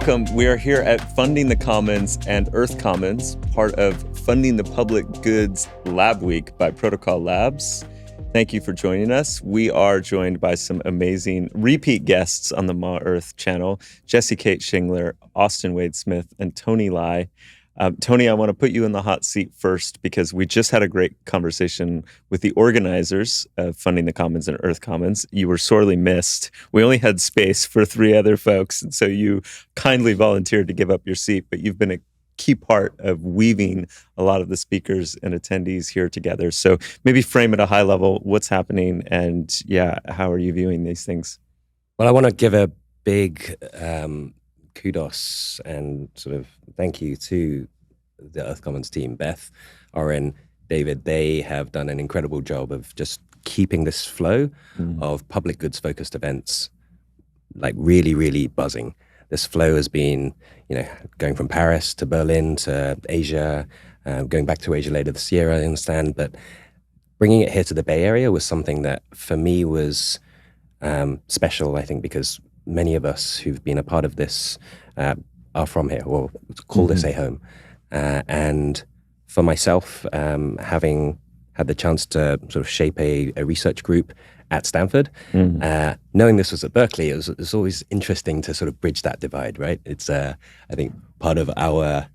Welcome. We are here at Funding the Commons and Earth Commons, part of Funding the Public Goods Lab Week by Protocol Labs. Thank you for joining us. We are joined by some amazing repeat guests on the Ma Earth channel, Jessy Kate Schingler, Austin Wade Smith, and Tony Lai. Tony, I want to put you in the hot seat first because we just had a great conversation with the organizers of Funding the Commons and Earth Commons. You were sorely missed. We only had space for 3 other folks, and so you kindly volunteered to give up your seat, but you've been a key part of weaving a lot of the speakers and attendees here together. So maybe frame at a high level what's happening and, how are you viewing these things? Well, I want to give a big kudos and sort of thank you to the Earth Commons team, Beth, Oren, David. They have done an incredible job of just keeping this flow of public goods focused events like really, really buzzing. This flow has been, going from Paris to Berlin to Asia, going back to Asia later this year, I understand, but bringing it here to the Bay Area was something that for me was special, I think, because many of us who've been a part of this are from here, or call this a home. And for myself, having had the chance to sort of shape a research group at Stanford, knowing this was at Berkeley, it was always interesting to sort of bridge that divide, right? It's, I think, part of our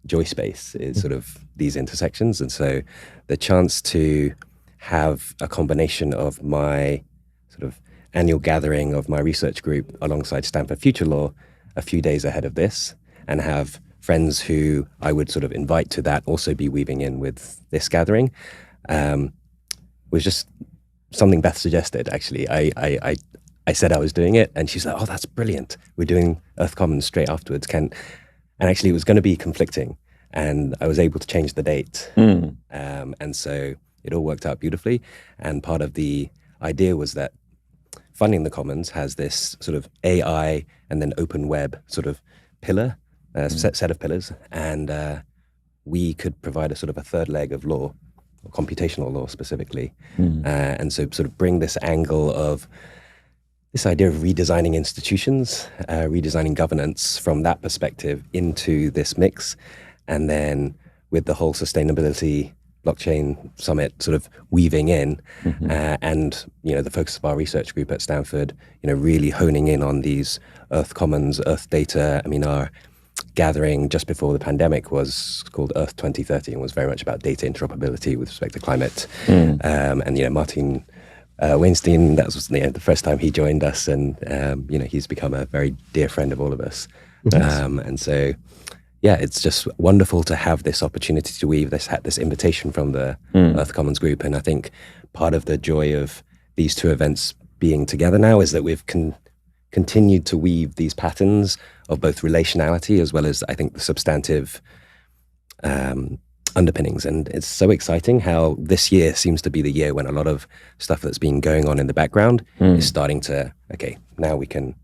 joy space is sort of these intersections. And so the chance to have a combination of my sort of annual gathering of my research group alongside Stanford Future Law a few days ahead of this, and have friends who I would sort of invite to that also be weaving in with this gathering, was just something Beth suggested, actually. I said I was doing it, and she's like, oh, that's brilliant. We're doing Earth Commons straight afterwards. And actually it was going to be conflicting, and I was able to change the date. And so it all worked out beautifully. And part of the idea was that Funding the Commons has this sort of AI and then open web sort of pillar, set of pillars, and we could provide a sort of a third leg of law, or computational law specifically, and so sort of bring this angle of this idea of redesigning institutions, redesigning governance from that perspective into this mix, and then with the whole sustainability blockchain summit sort of weaving in, and the focus of our research group at Stanford, really honing in on these Earth Commons, Earth data. I mean, our gathering just before the pandemic was called Earth 2030 and was very much about data interoperability with respect to climate. And Martin Weinstein, that was the first time he joined us, and he's become a very dear friend of all of us. And so it's just wonderful to have this opportunity to weave this invitation from the Earth Commons group. And I think part of the joy of these two events being together now is that we've continued to weave these patterns of both relationality as well as, I think, the substantive underpinnings. And it's so exciting how this year seems to be the year when a lot of stuff that's been going on in the background is starting to, now we can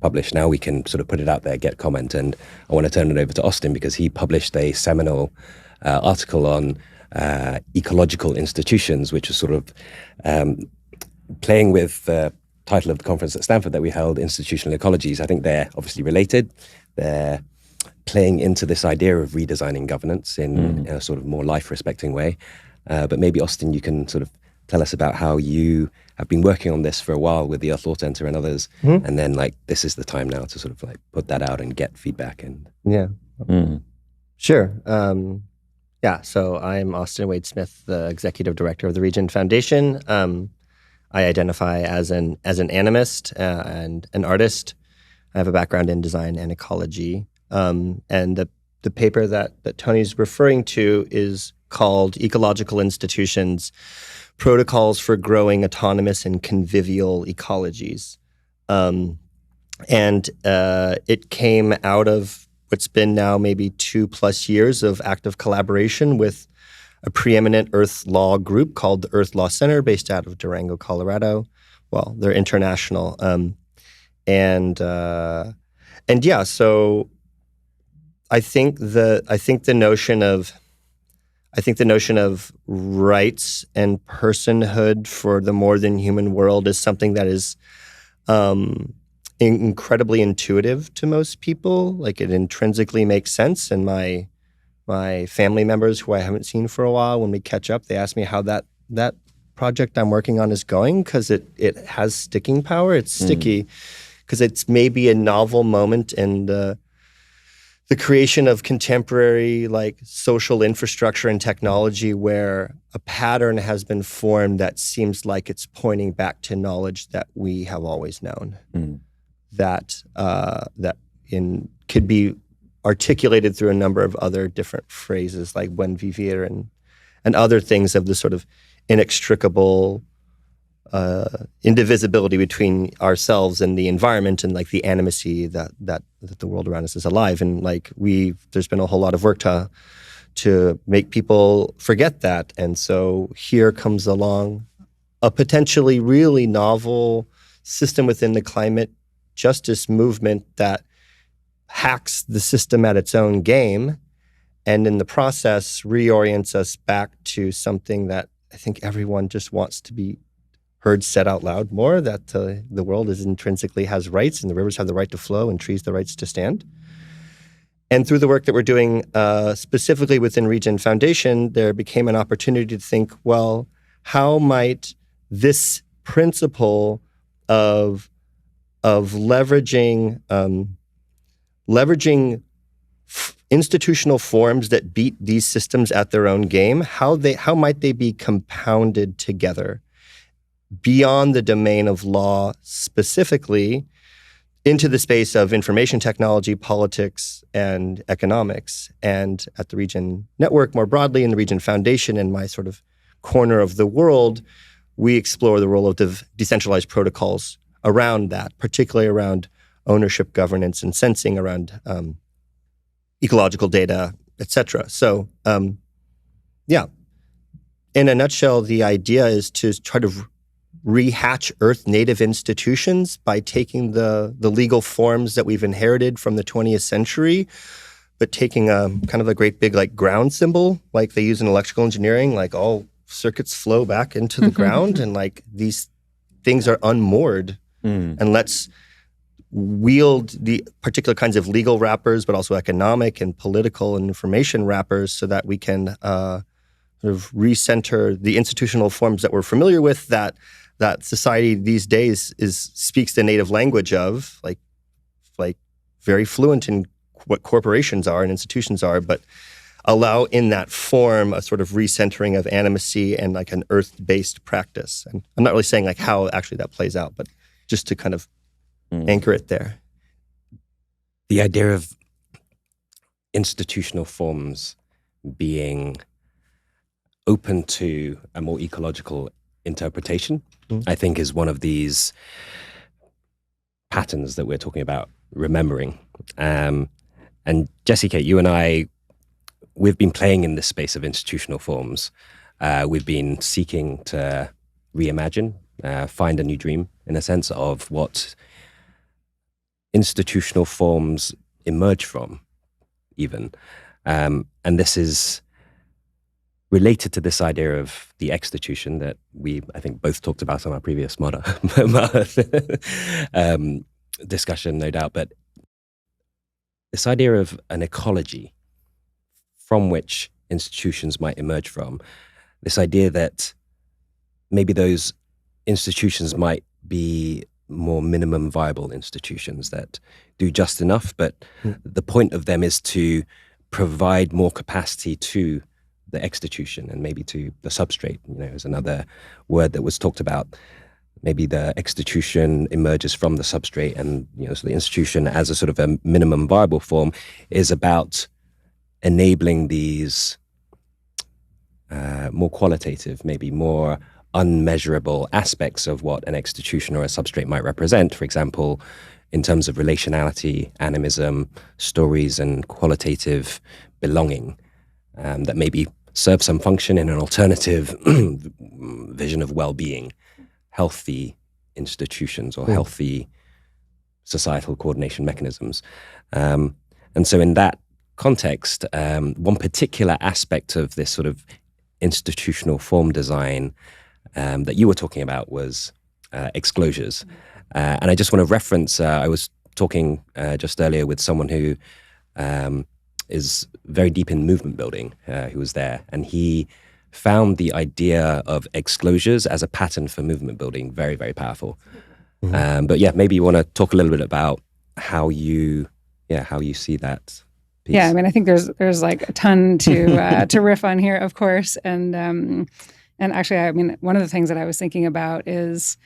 publish, now we can sort of put it out there, get comment. And I want to turn it over to Austin because he published a seminal article on ecological institutions, which is sort of playing with the title of the conference at Stanford that we held, Institutional Ecologies. I think they're obviously related. They're playing into this idea of redesigning governance in a sort of more life-respecting way. But maybe, Austin, you can sort of tell us about how you have been working on this for a while with the Earth Law Center and others, and then this is the time now to sort of put that out and get feedback. And Sure. So I'm Austin Wade Smith, the executive director of the Regen Foundation. I identify as an animist and an artist. I have a background in design and ecology. And the paper that Tony's referring to is called Ecological Institutions, Protocols for Growing Autonomous and Convivial Ecologies. And it came out of what's been now maybe 2+ years of active collaboration with a preeminent Earth Law group called the Earth Law Center, based out of Durango, Colorado. Well, they're international. So I think the notion of rights and personhood for the more than human world is something that is incredibly intuitive to most people. Like it intrinsically makes sense. And my family members who I haven't seen for a while, when we catch up, they ask me how that project I'm working on is going, because it has sticking power. It's sticky because it's maybe a novel moment in the creation of contemporary like social infrastructure and technology where a pattern has been formed that seems like it's pointing back to knowledge that we have always known. That could be articulated through a number of other different phrases like buen vivir and other things of the sort of inextricable indivisibility between ourselves and the environment, and like the animacy that the world around us is alive. And like there's been a whole lot of work to make people forget that. And so here comes along a potentially really novel system within the climate justice movement that hacks the system at its own game, and in the process reorients us back to something that I think everyone just wants to be heard said out loud more, that the world is intrinsically has rights, and the rivers have the right to flow and trees the rights to stand. And through the work that we're doing specifically within Regen Foundation, there became an opportunity to think, well, how might this principle of leveraging institutional forms that beat these systems at their own game, how might they be compounded together beyond the domain of law specifically into the space of information technology, politics, and economics. And at the Regen Network more broadly, in the Regen Foundation, in my sort of corner of the world, we explore the role of decentralized protocols around that, particularly around ownership, governance, and sensing, around ecological data, et cetera. So, in a nutshell, the idea is to try to rehatch Earth native institutions by taking the legal forms that we've inherited from the 20th century, but taking a kind of a great big like ground symbol, like they use in electrical engineering, like all circuits flow back into the ground, and like these things are unmoored. And let's wield the particular kinds of legal wrappers, but also economic and political and information wrappers, so that we can sort of recenter the institutional forms that we're familiar with, that society these days speaks the native language of, like very fluent in what corporations are and institutions are, but allow in that form a sort of recentering of animacy and like an earth-based practice. And I'm not really saying like how actually that plays out, but just to kind of anchor it there. The idea of institutional forms being open to a more ecological interpretation, I think, is one of these patterns that we're talking about remembering. And Jessy, you and I, we've been playing in this space of institutional forms. We've been seeking to reimagine, find a new dream, in a sense, of what institutional forms emerge from, even. And this is related to this idea of the exstitution that we, I think, both talked about on our previous discussion, no doubt. But this idea of an ecology from which institutions might emerge from, this idea that maybe those institutions might be more minimum viable institutions that do just enough, but the point of them is to provide more capacity to the exstitution and maybe to the substrate. Is another word that was talked about. Maybe the exstitution emerges from the substrate, and so the institution as a sort of a minimum viable form is about enabling these more qualitative, maybe more unmeasurable aspects of what an exstitution or a substrate might represent. For example, in terms of relationality, animism, stories, and qualitative belonging, that maybe serve some function in an alternative vision of well-being, healthy institutions or healthy societal coordination mechanisms. And so in that context, one particular aspect of this sort of institutional form design that you were talking about was exclosures. And I just want to reference, I was talking just earlier with someone who is very deep in movement building, who was there, and he found the idea of exclosures as a pattern for movement building very, very powerful. But yeah, maybe you want to talk a little bit about how you see that piece. Yeah, I mean, I think there's like a ton to riff on here, of course, and actually, I mean, one of the things that I was thinking about is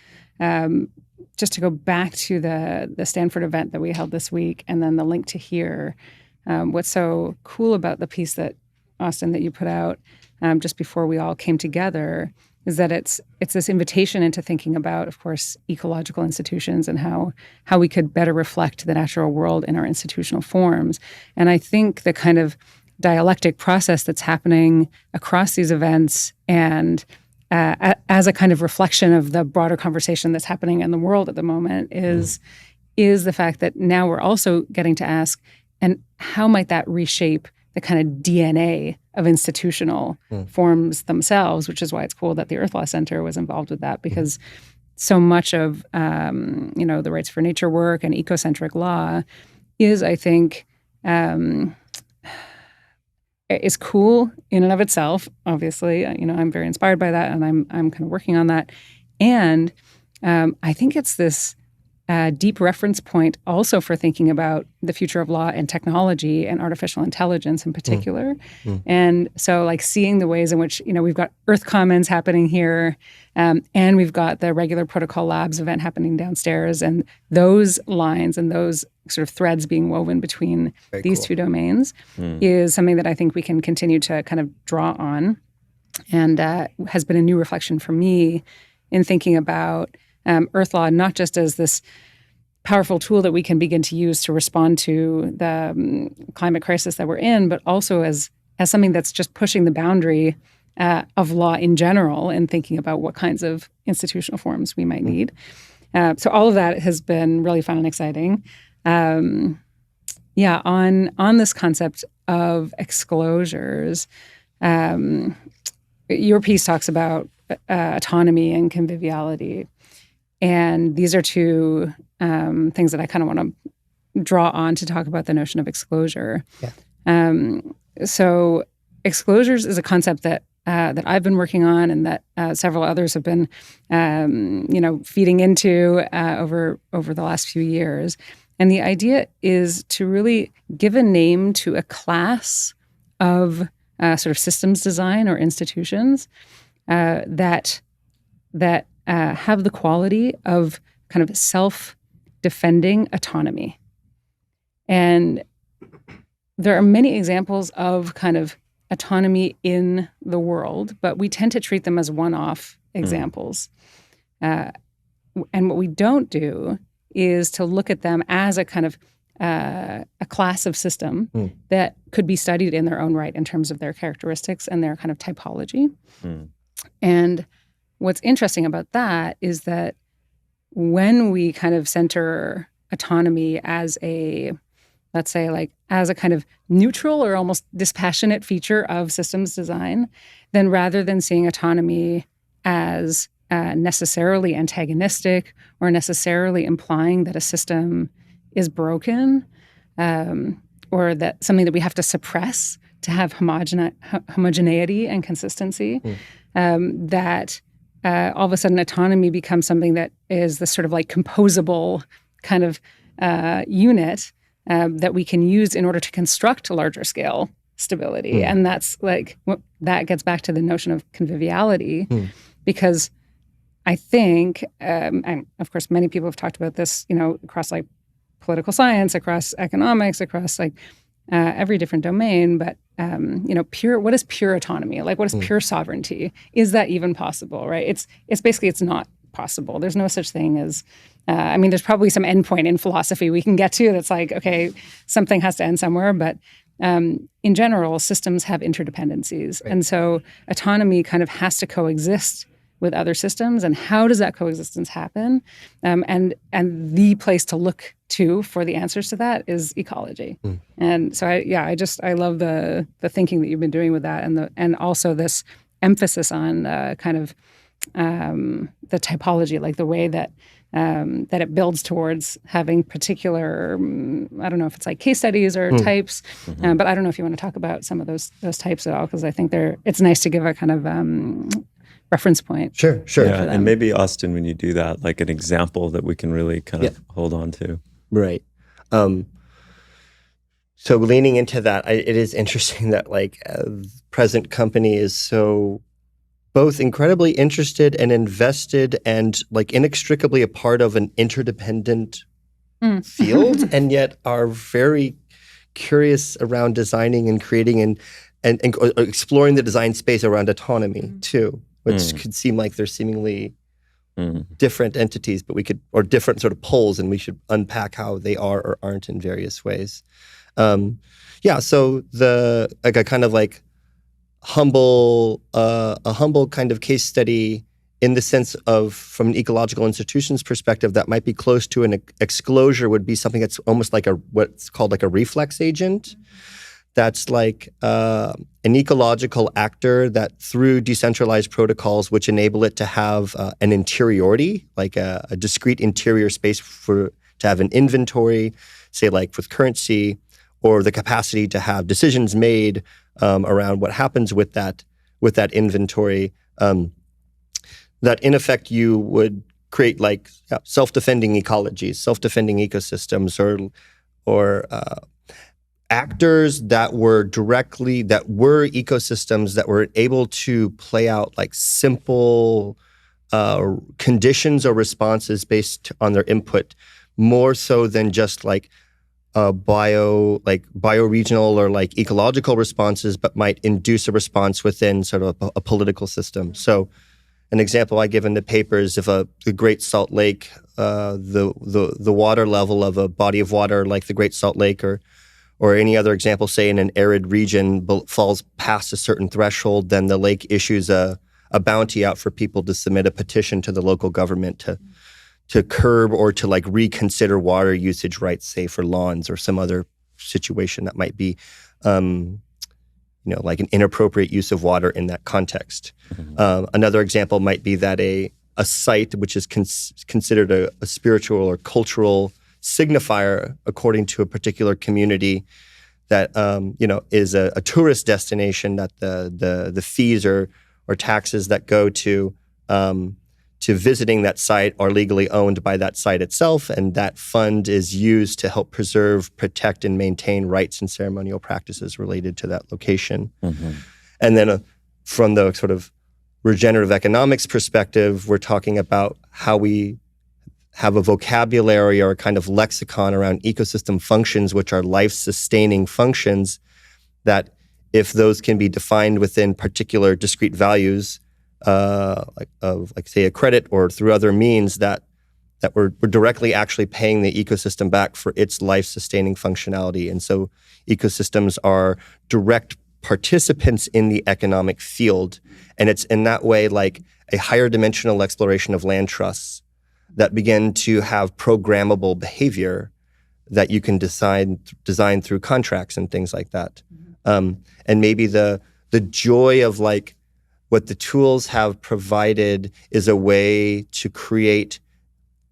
just to go back to the Stanford event that we held this week, and then the link to here. What's so cool about the piece that Austin that you put out just before we all came together is that it's this invitation into thinking about, of course, ecological institutions and how we could better reflect the natural world in our institutional forms. And I think the kind of dialectic process that's happening across these events and as a kind of reflection of the broader conversation that's happening in the world at the moment is the fact that now we're also getting to ask, and how might that reshape the kind of DNA of institutional forms themselves, which is why it's cool that the Earth Law Center was involved with that, because so much of the rights for nature work and ecocentric law is, I think, is cool in and of itself. Obviously, I'm very inspired by that, and I'm kind of working on that. And I think it's this deep reference point also for thinking about the future of law and technology and artificial intelligence in particular. And so like seeing the ways in which, we've got Earth Commons happening here, and we've got the regular Protocol Labs event happening downstairs, and those lines and those sort of threads being woven between these two domains is something that I think we can continue to kind of draw on, and has been a new reflection for me in thinking about Earth law, not just as this powerful tool that we can begin to use to respond to the climate crisis that we're in, but also as something that's just pushing the boundary of law in general and thinking about what kinds of institutional forms we might need. So all of that has been really fun and exciting. On this concept of exclosures, your piece talks about autonomy and conviviality. And these are two things that I kind of want to draw on to talk about the notion of exclosure. Yeah. So exclosures is a concept that I've been working on, and that several others have been, feeding into over the last few years. And the idea is to really give a name to a class of sort of systems design or institutions that have the quality of kind of self-defending autonomy. And there are many examples of kind of autonomy in the world, but we tend to treat them as one-off examples. And what we don't do is to look at them as a kind of a class of system that could be studied in their own right in terms of their characteristics and their kind of typology. And what's interesting about that is that when we kind of center autonomy as a, let's say, like as a kind of neutral or almost dispassionate feature of systems design, then rather than seeing autonomy as necessarily antagonistic or necessarily implying that a system is broken, or that something that we have to suppress to have homogeneity and consistency, that all of a sudden autonomy becomes something that is this sort of like composable kind of unit that we can use in order to construct larger scale stability. And that's like, that gets back to the notion of conviviality, because I think, and of course many people have talked about this, across like political science, across economics, across like every different domain, but what is pure autonomy? Like, what is pure sovereignty? Is that even possible, right? It's basically, it's not possible. There's no such thing as, there's probably some endpoint in philosophy we can get to that's like, okay, something has to end somewhere, but in general, systems have interdependencies. Right. And so autonomy kind of has to coexist with other systems. And how does that coexistence happen? And the place to look to for the answers to that is ecology. And so I love the thinking that you've been doing with that, and also this emphasis on kind of typology, like the way that that it builds towards having particular, I don't know if it's like case studies or types, but I don't know if you want to talk about some of those types at all, because I think it's nice to give a kind of reference point. Sure. Yeah, and maybe Austin, when you do that, like an example that we can really kind of hold on to. Right. So leaning into that, it is interesting that like present company is so both incredibly interested and invested and like inextricably a part of an interdependent field, and yet are very curious around designing and creating and exploring the design space around autonomy too, which could seem like they're seemingly different entities, but or different sort of poles, and we should unpack how they are or aren't in various ways. So a kind of like humble kind of case study in the sense of, from an ecological institutions perspective, that might be close to an exclosure would be something that's almost like what's called like a reflex agent. That's like an ecological actor that through decentralized protocols, which enable it to have an interiority, like a discrete interior space to have an inventory, say like with currency, or the capacity to have decisions made around what happens with that inventory, that in effect you would create like self-defending ecologies, self-defending ecosystems, or actors that were ecosystems that were able to play out like simple conditions or responses based on their input, more so than just like bioregional or like ecological responses, but might induce a response within sort of a political system. So an example I give in the paper is if the Great Salt Lake, the water level of a body of water like the Great Salt Lake or any other example, say in an arid region, falls past a certain threshold, then the lake issues a bounty out for people to submit a petition to the local government to curb or to like reconsider water usage rights, say for lawns or some other situation that might be, like an inappropriate use of water in that context. Another example might be that a site which is considered a spiritual or cultural signifier according to a particular community that is a tourist destination, that the fees or taxes that go to visiting that site are legally owned by that site itself, and that fund is used to help preserve, protect, and maintain rites and ceremonial practices related to that location. And then from the sort of regenerative economics perspective, we're talking about how we have a vocabulary or a kind of lexicon around ecosystem functions, which are life-sustaining functions, that if those can be defined within particular discrete values, like say a credit or through other means, that we're directly actually paying the ecosystem back for its life-sustaining functionality. And so ecosystems are direct participants in the economic field. And it's in that way like a higher dimensional exploration of land trusts that begin to have programmable behavior that you can design through contracts and things like that. And maybe the joy of like what the tools have provided is a way to create.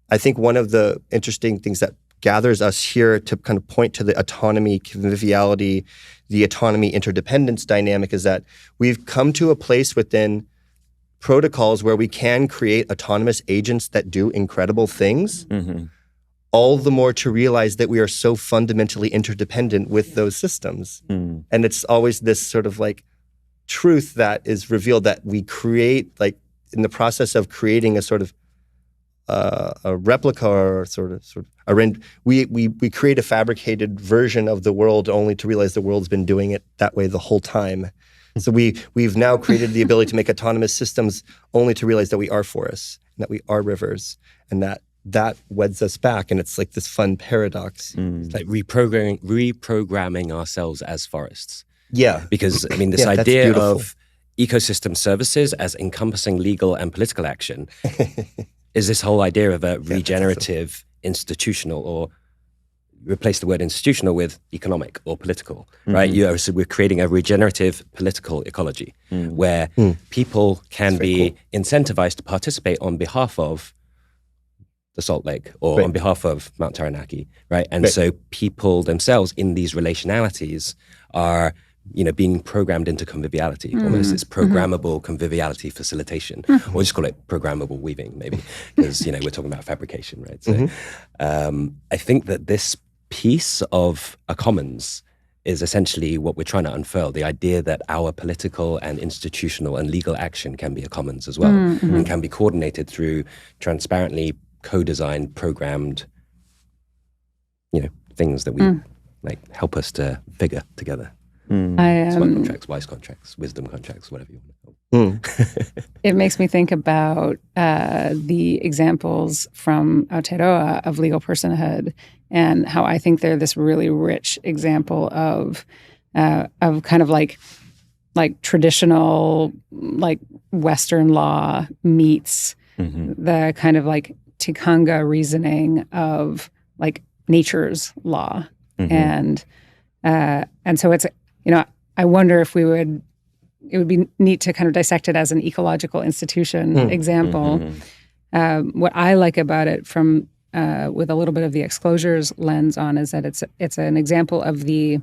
I think one of the interesting things that gathers us here to kind of point to the autonomy, conviviality, the autonomy interdependence dynamic is that we've come to a place within protocols where we can create autonomous agents that do incredible things, all the more to realize that we are so fundamentally interdependent with those systems. And it's always this sort of like truth that is revealed that we create, like in the process of creating a sort of a replica or we create a fabricated version of the world only to realize the world's been doing it that way the whole time. So we've now created the ability to make autonomous systems only to realize that we are forests, and that we are rivers, and that weds us back. And it's like this fun paradox. It's like reprogramming ourselves as forests. Yeah. Because, I mean, this idea of ecosystem services as encompassing legal and political action is this whole idea of a regenerative institutional or replace the word institutional with economic or political, right? So we're creating a regenerative political ecology where people can be incentivized to participate on behalf of the Salt Lake or on behalf of Mount Taranaki, right? And so people themselves in these relationalities are, being programmed into conviviality. Almost it's programmable conviviality facilitation, or just call it programmable weaving, maybe, because we're talking about fabrication, right? So I think that this piece of a commons is essentially what we're trying to unfurl, the idea that our political and institutional and legal action can be a commons as well, and can be coordinated through transparently co-designed, programmed, things that we help us to figure together. Smart contracts, wise contracts, wisdom contracts, whatever you want to call them. It makes me think about the examples from Aotearoa of legal personhood and how I think they're this really rich example of kind of like traditional Western law meets the kind of tikanga reasoning of nature's law, and so it's I wonder if it would be neat to kind of dissect it as an ecological institution example. What I like about it from with a little bit of the Exclosures lens on is that it's an example of the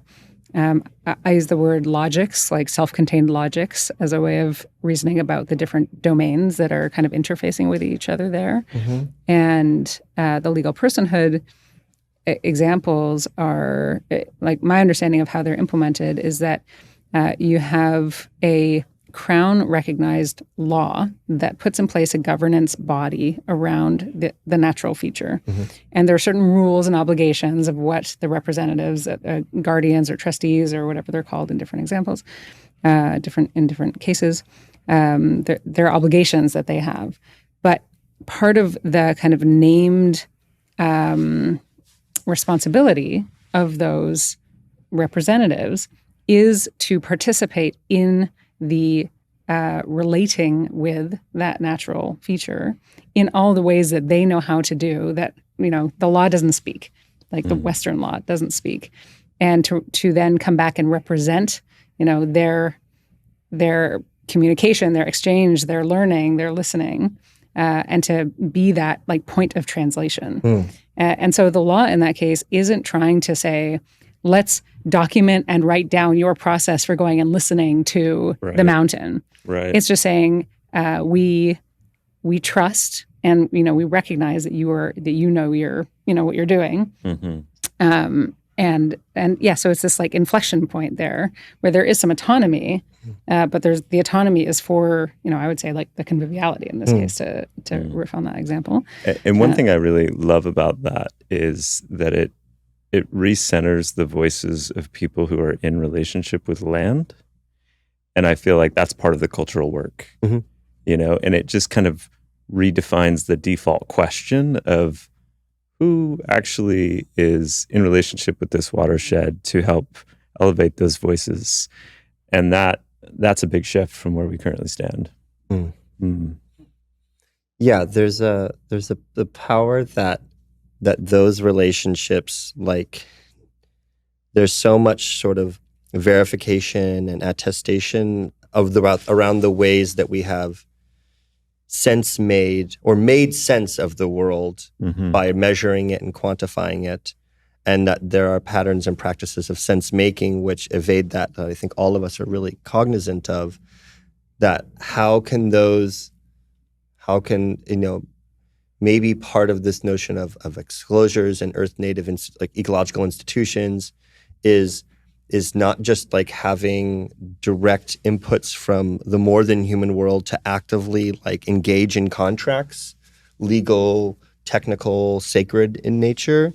I use the word logics, like self-contained logics, as a way of reasoning about the different domains that are kind of interfacing with each other there. And the legal personhood examples are, my understanding of how they're implemented is that you have a Crown-recognized law that puts in place a governance body around the natural feature. And there are certain rules and obligations of what the representatives, guardians or trustees or whatever they're called in different examples, in different cases, there are obligations that they have. But part of the kind of named responsibility of those representatives is to participate in the relating with that natural feature in all the ways that they know how to do that, the law doesn't speak, the Western law doesn't speak. And to then come back and represent, their communication, their exchange, their learning, their listening, and to be that point of translation. And so the law in that case isn't trying to say, let's document and write down your process for going and listening to the mountain. Right. It's just saying we trust and we recognize that you know what you're doing. And so it's this inflection point there where there is some autonomy, but the autonomy is for I would say the conviviality in this case to riff on that example. And one thing I really love about that is that it recenters the voices of people who are in relationship with land. And I feel like that's part of the cultural work, and it just kind of redefines the default question of who actually is in relationship with this watershed to help elevate those voices. And that's a big shift from where we currently stand. Yeah, there's the power that those relationships, there's so much sort of verification and attestation around the ways that we have made sense of the world by measuring it and quantifying it, and that there are patterns and practices of sense making which evade that I think all of us are really cognizant of. That how can maybe part of this notion of exclosures and earth native ecological institutions is not just having direct inputs from the more than human world to actively engage in contracts, legal, technical, sacred in nature,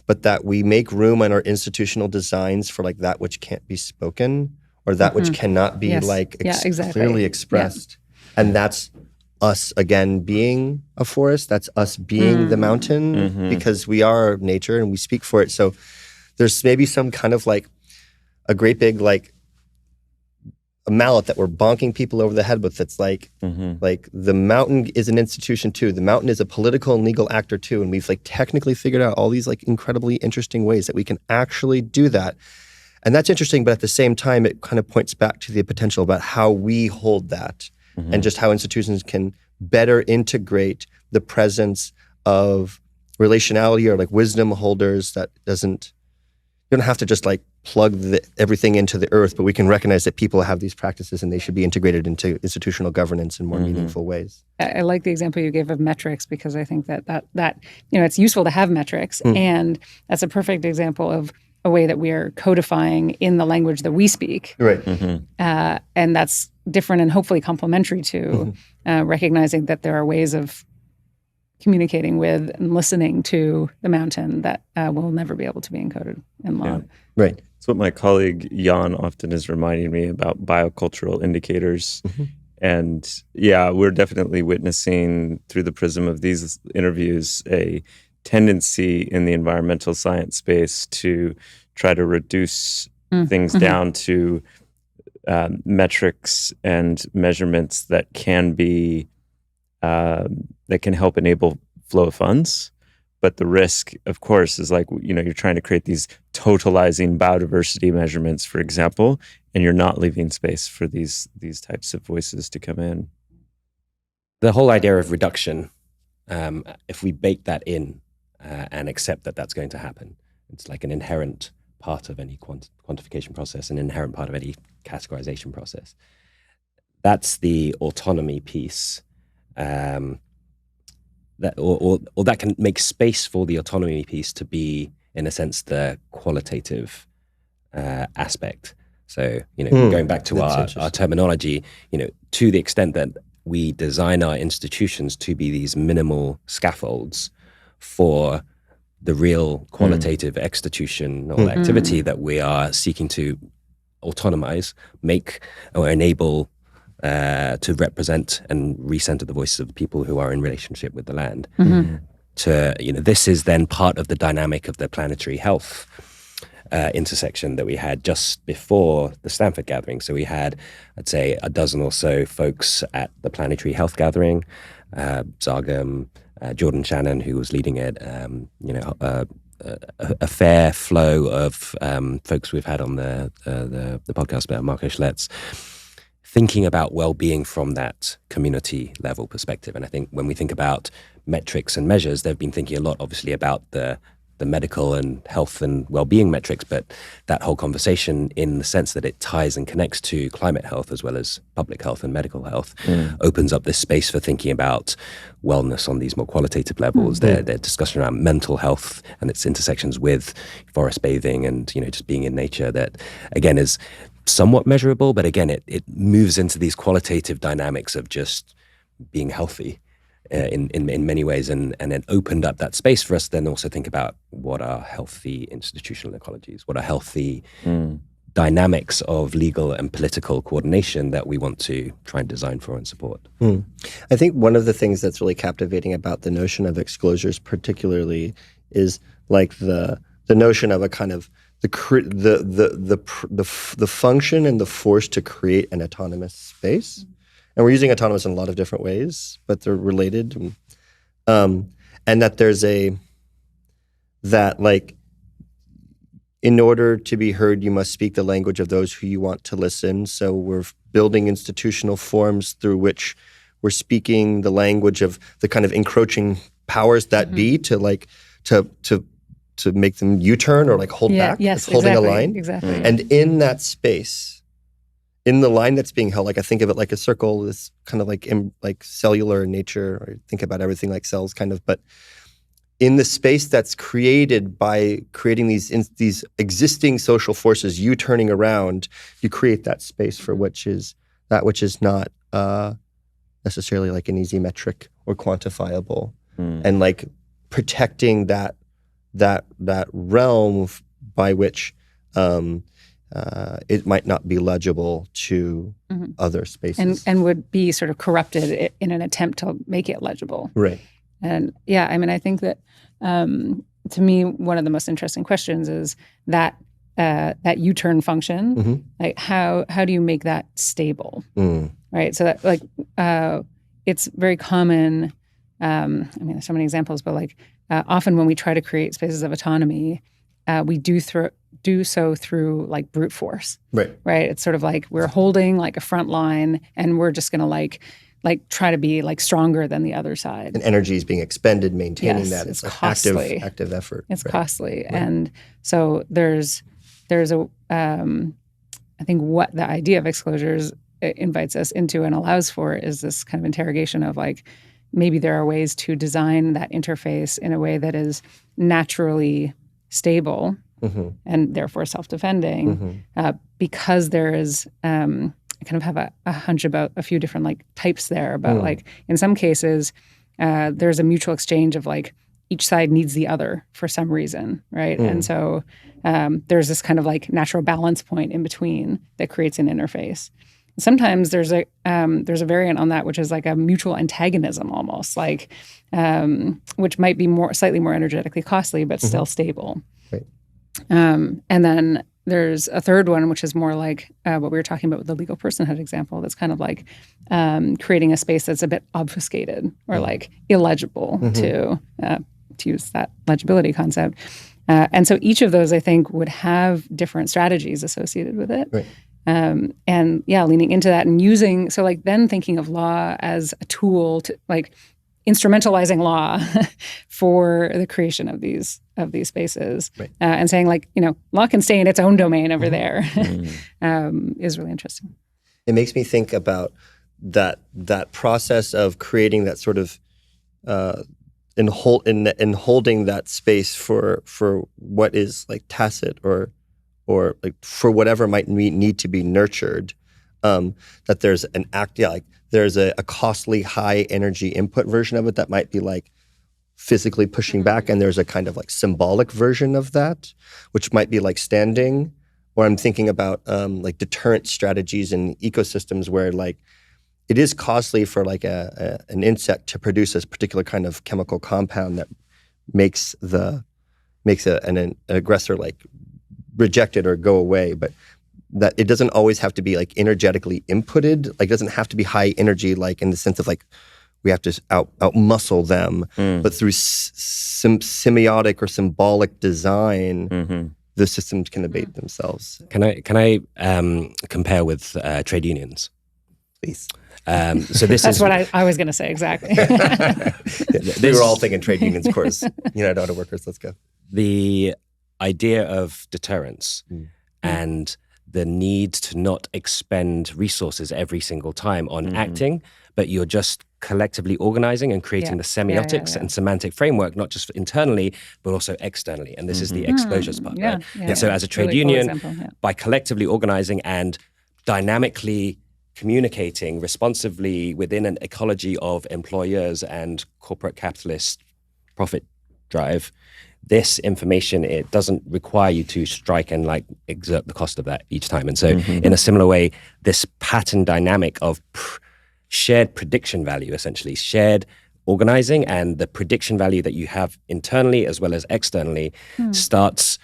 but that we make room in our institutional designs for that which can't be spoken or that which cannot be clearly expressed. And that's us again being a forest, that's us being the mountain, because we are nature and we speak for it. So there's maybe some kind of a great big a mallet that we're bonking people over the head with. That's like the mountain is an institution too. The mountain is a political and legal actor too. And we've like technically figured out all these like incredibly interesting ways that we can actually do that. And that's interesting, but at the same time, it kind of points back to the potential about how we hold that and just how institutions can better integrate the presence of relationality or like wisdom holders that doesn't, you don't have to just like plug everything into the earth, but we can recognize that people have these practices and they should be integrated into institutional governance in more meaningful ways. I like the example you gave of metrics, because I think that it's useful to have metrics, and that's a perfect example of a way that we are codifying in the language that we speak. Right. And that's different and hopefully complementary to recognizing that there are ways of communicating with and listening to the mountain that will never be able to be encoded in law. Yeah. Right. It's what my colleague Jan often is reminding me about biocultural indicators. And yeah, we're definitely witnessing through the prism of these interviews a tendency in the environmental science space to try to reduce things down to metrics and measurements that can be that can help enable flow of funds. But the risk, of course, is like, you're trying to create these totalizing biodiversity measurements, for example, and you're not leaving space for these types of voices to come in. The whole idea of reduction, if we bake that in and accept that that's going to happen, it's like an inherent part of any quantification process, an inherent part of any categorization process. That's the autonomy piece. That can make space for the autonomy piece to be, in a sense, the qualitative aspect. So, going back to our terminology, to the extent that we design our institutions to be these minimal scaffolds for the real qualitative execution or activity that we are seeking to autonomize, make or enable to represent and recenter the voices of the people who are in relationship with the land. This is then part of the dynamic of the planetary health intersection that we had just before the Stanford gathering. So we had, I'd say, a dozen or so folks at the planetary health gathering, Zargham, Jordan Shannon, who was leading it, a fair flow of folks we've had on the podcast about Marco Schletz, thinking about well-being from that community level perspective. And I think when we think about metrics and measures, they've been thinking a lot, obviously, about the medical and health and well-being metrics, but that whole conversation, in the sense that it ties and connects to climate health as well as public health and medical health, opens up this space for thinking about wellness on these more qualitative levels. Their discussion around mental health and its intersections with forest bathing and just being in nature, that again is somewhat measurable, but again it moves into these qualitative dynamics of just being healthy in many ways, and then opened up that space for us to then also think about what are healthy institutional ecologies, what are healthy dynamics of legal and political coordination that we want to try and design for and support. I think one of the things that's really captivating about the notion of exclosures particularly is like the notion of a kind of the function and the force to create an autonomous space. And we're using autonomous in a lot of different ways, but they're related. And that there's in order to be heard, you must speak the language of those who you want to listen. So we're building institutional forms through which we're speaking the language of the kind of encroaching powers that be to make them U-turn or like hold back. Yes, holding exactly, a line. Exactly. And in that space, in the line that's being held, like I think of it like a circle, this kind of like cellular in nature, or think about everything like cells kind of, but in the space that's created by creating these existing social forces, you turning around, you create that space for which is not necessarily like an easy metric or quantifiable, and like protecting that realm by which it might not be legible to other spaces. And would be sort of corrupted in an attempt to make it legible. Right. And yeah, I mean, I think that to me, one of the most interesting questions is that that U-turn function, Mm-hmm. like how do you make that stable, Mm. right? So that like it's very common. I mean, there's so many examples, but like often when we try to create spaces of autonomy, we do so through like brute force, Right. right? It's sort of like we're holding like a front line, and we're just gonna like try to be like stronger than the other side. And energy is being expended, maintaining Yes, that. it's Like costly. active effort. It's right. costly, and so there's a I think what the idea of Exclosures invites us into and allows for is this kind of interrogation of like maybe there are ways to design that interface in a way that is naturally stable Mm-hmm. and therefore self-defending, because there is I kind of have a hunch about a few different like types there, about like in some cases there's a mutual exchange of like each side needs the other for some reason, right? And so there's this kind of like natural balance point in between that creates an interface. Sometimes there's a variant on that, which is like a mutual antagonism almost, like which might be slightly more energetically costly, but still stable. Right. And then there's a third one, which is more like what we were talking about with the legal personhood example. That's kind of like creating a space that's a bit obfuscated or like illegible to use that legibility concept. And so each of those, I think, would have different strategies associated with it. Right. And yeah, leaning into that and using, so like then thinking of law as a tool to like instrumentalizing law for the creation of these spaces, right. And saying like, law can stay in its own domain over there is really interesting. It makes me think about that process of creating that sort of in holding that space for what is like tacit or like for whatever might need to be nurtured. That there's an act, like there's a costly high energy input version of it that might be like physically pushing back, and there's a kind of like symbolic version of that, which might be like standing. Or I'm thinking about like deterrent strategies in ecosystems where like it is costly for like an insect to produce this particular kind of chemical compound that makes an aggressor like reject it or go away, but that it doesn't always have to be like energetically inputted. Like it doesn't have to be high energy, like in the sense of like we have to out muscle them, but through some semiotic or symbolic design, the systems can abate themselves. Can I compare with trade unions? Please. So this That's is what I was going to say exactly. We were all thinking trade unions, of course. United Auto Workers. Let's go. The idea of deterrence and the need to not expend resources every single time on acting, but you're just collectively organizing and creating the semiotics and semantic framework, not just internally, but also externally. And this is the Exclosures part. Right? And so as a trade really union, cool example, by collectively organizing and dynamically communicating responsively within an ecology of employers and corporate capitalist profit drive, this information, it doesn't require you to strike and like exert the cost of that each time. And so in a similar way, this pattern dynamic of shared prediction value, essentially shared organizing and the prediction value that you have internally as well as externally starts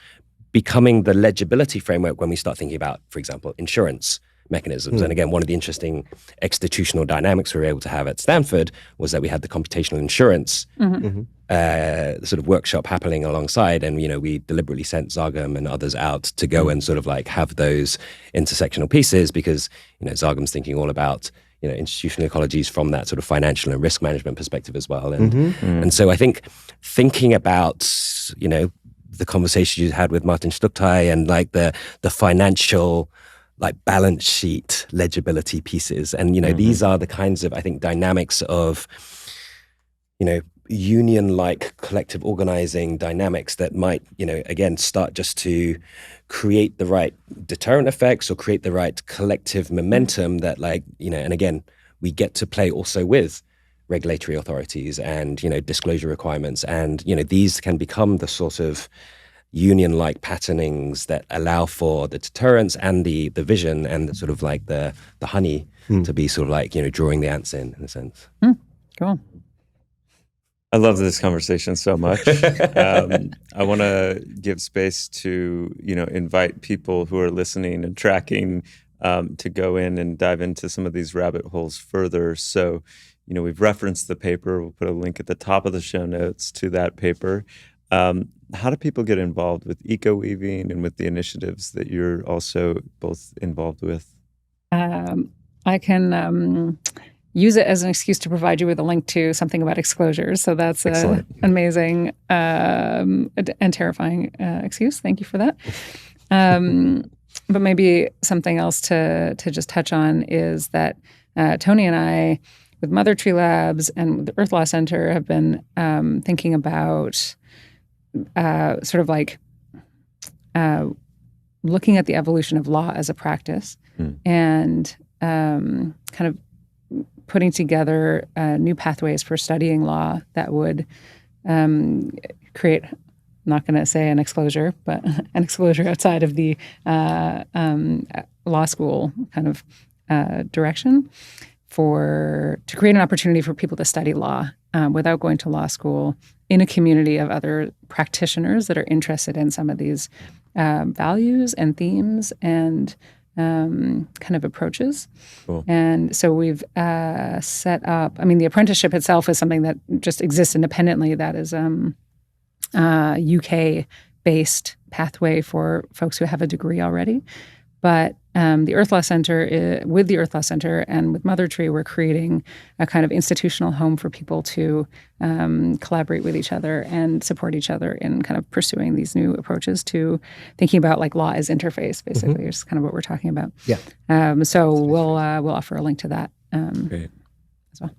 becoming the legibility framework when we start thinking about, for example, insurance mechanisms. And again, one of the interesting institutional dynamics we were able to have at Stanford was that we had the computational insurance sort of workshop happening alongside, and we deliberately sent Zagam and others out to go and sort of like have those intersectional pieces, because Zagam's thinking all about institutional ecologies from that sort of financial and risk management perspective as well. And so I think thinking about the conversation you had with Martin Stucktai and like the financial like balance sheet legibility pieces, and these are the kinds of, I think, dynamics of union-like collective organizing dynamics that might again start just to create the right deterrent effects or create the right collective momentum that and again we get to play also with regulatory authorities and disclosure requirements, and these can become the sort of union-like patternings that allow for the deterrence and the vision and the sort of like the honey to be sort of like drawing the ants in a sense. Cool. I love this conversation so much. I want to give space to, invite people who are listening and tracking to go in and dive into some of these rabbit holes further. So, we've referenced the paper. We'll put a link at the top of the show notes to that paper. How do people get involved with eco-weaving and with the initiatives that you're also both involved with? I can use it as an excuse to provide you with a link to something about Exclosures. So that's an amazing and terrifying excuse. Thank you for that. But maybe something else to just touch on is that Tony and I, with Mother Tree Labs and with the Earth Law Center, have been thinking about sort of like looking at the evolution of law as a practice and kind of putting together new pathways for studying law that would create, I'm not going to say an exclosure, but an exclosure outside of the law school kind of direction to create an opportunity for people to study law without going to law school in a community of other practitioners that are interested in some of these values and themes and kind of approaches. Cool. And so we've set up, the apprenticeship itself is something that just exists independently. That is UK-based pathway for folks who have a degree already. But the Earth Law Center, with the Earth Law Center and with Mother Tree, we're creating a kind of institutional home for people to collaborate with each other and support each other in kind of pursuing these new approaches to thinking about like law as interface, basically, is kind of what we're talking about. Yeah. So we'll offer a link to that Great. as well.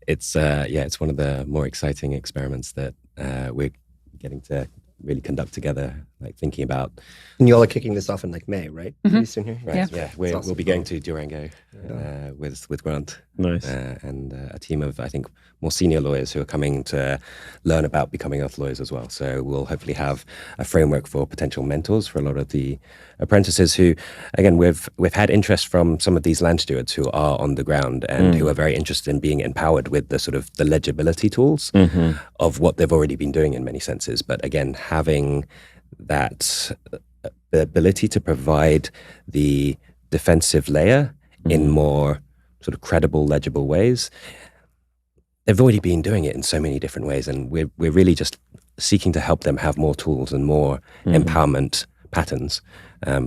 It's it's one of the more exciting experiments that we're getting to really conduct together, like thinking about. And you all are kicking this off in like May, right? Pretty soon here? Right. Yeah. Yeah, awesome. we'll be going to Durango with Grant. Nice. And a team of, I think, more senior lawyers who are coming to learn about becoming earth lawyers as well. So we'll hopefully have a framework for potential mentors for a lot of the apprentices who, again, we've had interest from some of these land stewards who are on the ground and who are very interested in being empowered with the sort of the legibility tools of what they've already been doing in many senses. But again, having that the ability to provide the defensive layer in more sort of credible, legible ways. They've already been doing it in so many different ways, and we're really just seeking to help them have more tools and more empowerment patterns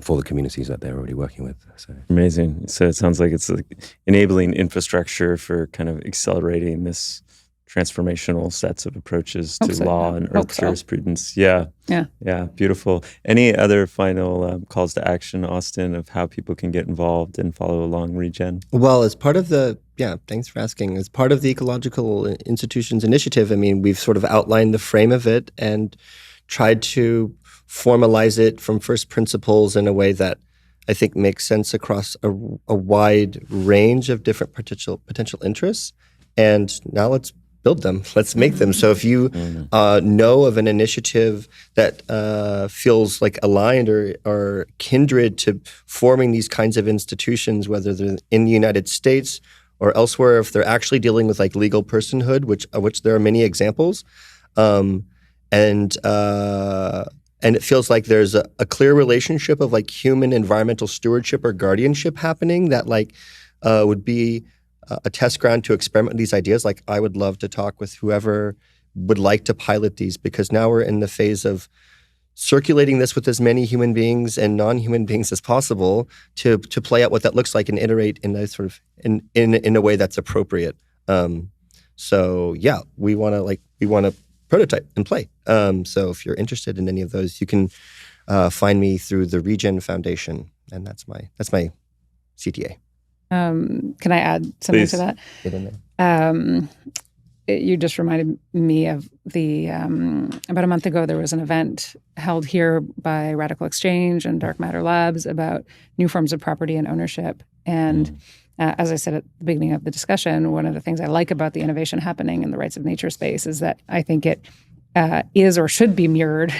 for the communities that they're already working with. So Amazing. So it sounds like it's like enabling infrastructure for kind of accelerating this transformational sets of approaches to law and earth jurisprudence. Yeah. Beautiful. Any other final calls to action, Austin, of how people can get involved and follow along Regen? Well, as part of thanks for asking. As part of the Ecological Institutions Initiative, we've sort of outlined the frame of it and tried to formalize it from first principles in a way that I think makes sense across a wide range of different potential interests. And now let's build them. Let's make them. So if you know of an initiative that feels like aligned or kindred to forming these kinds of institutions, whether they're in the United States or elsewhere, if they're actually dealing with like legal personhood, which there are many examples, and it feels like there's a clear relationship of like human environmental stewardship or guardianship happening that like would be a test ground to experiment with these ideas. Like I would love to talk with whoever would like to pilot these, because now we're in the phase of circulating this with as many human beings and non-human beings as possible to play out what that looks like and iterate in a sort of in a way that's appropriate. So yeah, we want to prototype and play. So if you're interested in any of those, you can find me through the Regen Foundation, and that's my CTA. Can I add something Please. to that? Get in there. You just reminded me of the about a month ago there was an event held here by Radical Exchange and Dark Matter Labs about new forms of property and ownership. And as I said at the beginning of the discussion, one of the things I like about the innovation happening in the rights of nature space is that I think it is or should be mirrored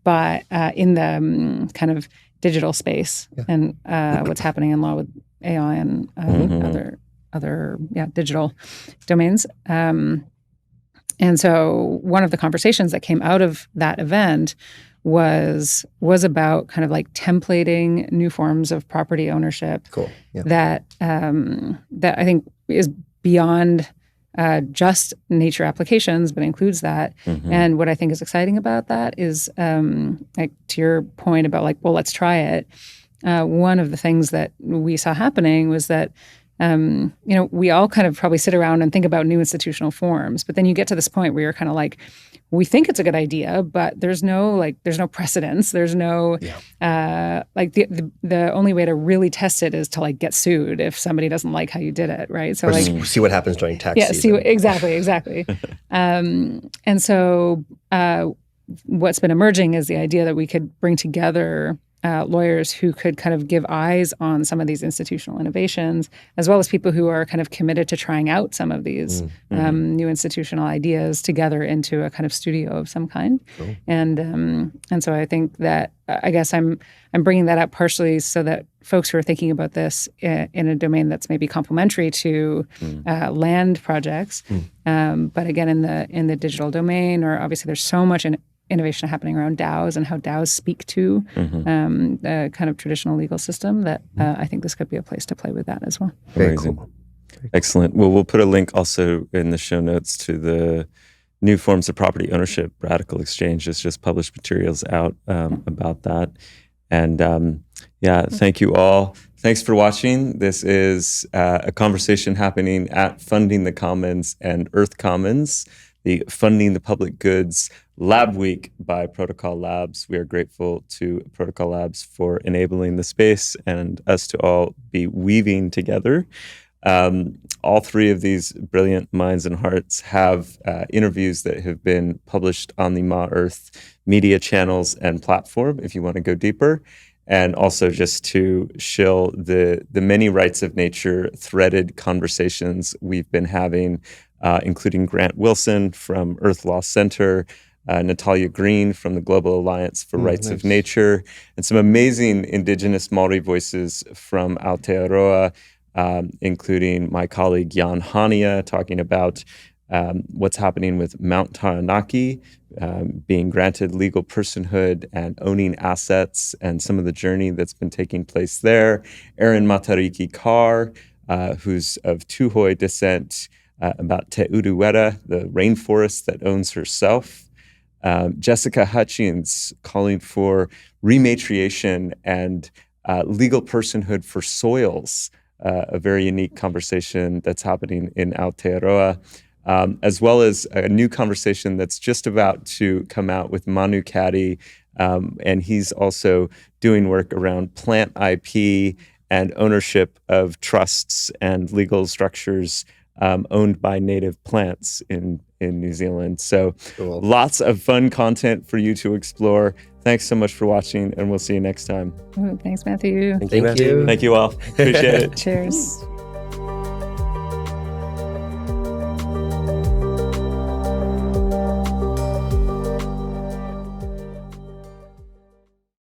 by in the kind of digital space and what's happening in law with AI and other digital domains. And so one of the conversations that came out of that event was about kind of like templating new forms of property ownership. Cool. Yeah. That I think is beyond just nature applications, but includes that. Mm-hmm. And what I think is exciting about that is, like to your point about like, well, let's try it. One of the things that we saw happening was that, we all kind of probably sit around and think about new institutional forms, but then you get to this point where you're kind of like, we think it's a good idea, but there's no precedence. There's no, the only way to really test it is to like get sued if somebody doesn't like how you did it, right? So or see what happens during tax season. Exactly. And so what's been emerging is the idea that we could bring together lawyers who could kind of give eyes on some of these institutional innovations, as well as people who are kind of committed to trying out some of these new institutional ideas together into a kind of studio of some kind. Cool. And so I think that I guess I'm bringing that up partially so that folks who are thinking about this in a domain that's maybe complementary to land projects, but again in the digital domain, or obviously there's so much innovation happening around DAOs and how DAOs speak to the kind of traditional legal system that I think this could be a place to play with that as well. Very Amazing. cool. Excellent. Well, we'll put a link also in the show notes to the New Forms of Property Ownership Radical Exchange. It's just published materials out about that. And thank you all. Thanks for watching. This is a conversation happening at Funding the Commons and Earth Commons, the Funding the Public Goods Lab Week by Protocol Labs. We are grateful to Protocol Labs for enabling the space and us to all be weaving together. All three of these brilliant minds and hearts have interviews that have been published on the Ma Earth media channels and platform if you want to go deeper. And also just to shill the many rights of nature threaded conversations we've been having, including Grant Wilson from Earth Law Center, Natalia Green from the Global Alliance for Rights of Nature, and some amazing indigenous Maori voices from Aotearoa, including my colleague Jan Hania talking about what's happening with Mount Taranaki being granted legal personhood and owning assets, and some of the journey that's been taking place there. Erin Matariki Carr, who's of Tuhoi descent, about Te Uruwera, the rainforest that owns herself. Jessica Hutchings calling for rematriation and legal personhood for soils, a very unique conversation that's happening in Aotearoa, as well as a new conversation that's just about to come out with Manu Kadi, and he's also doing work around plant IP and ownership of trusts and legal structures owned by native plants in New Zealand. So Cool. Lots of fun content for you to explore. Thanks so much for watching, and we'll see you next time. Ooh, thanks, Matthew. Thank you. Thank you all. Appreciate it. Cheers.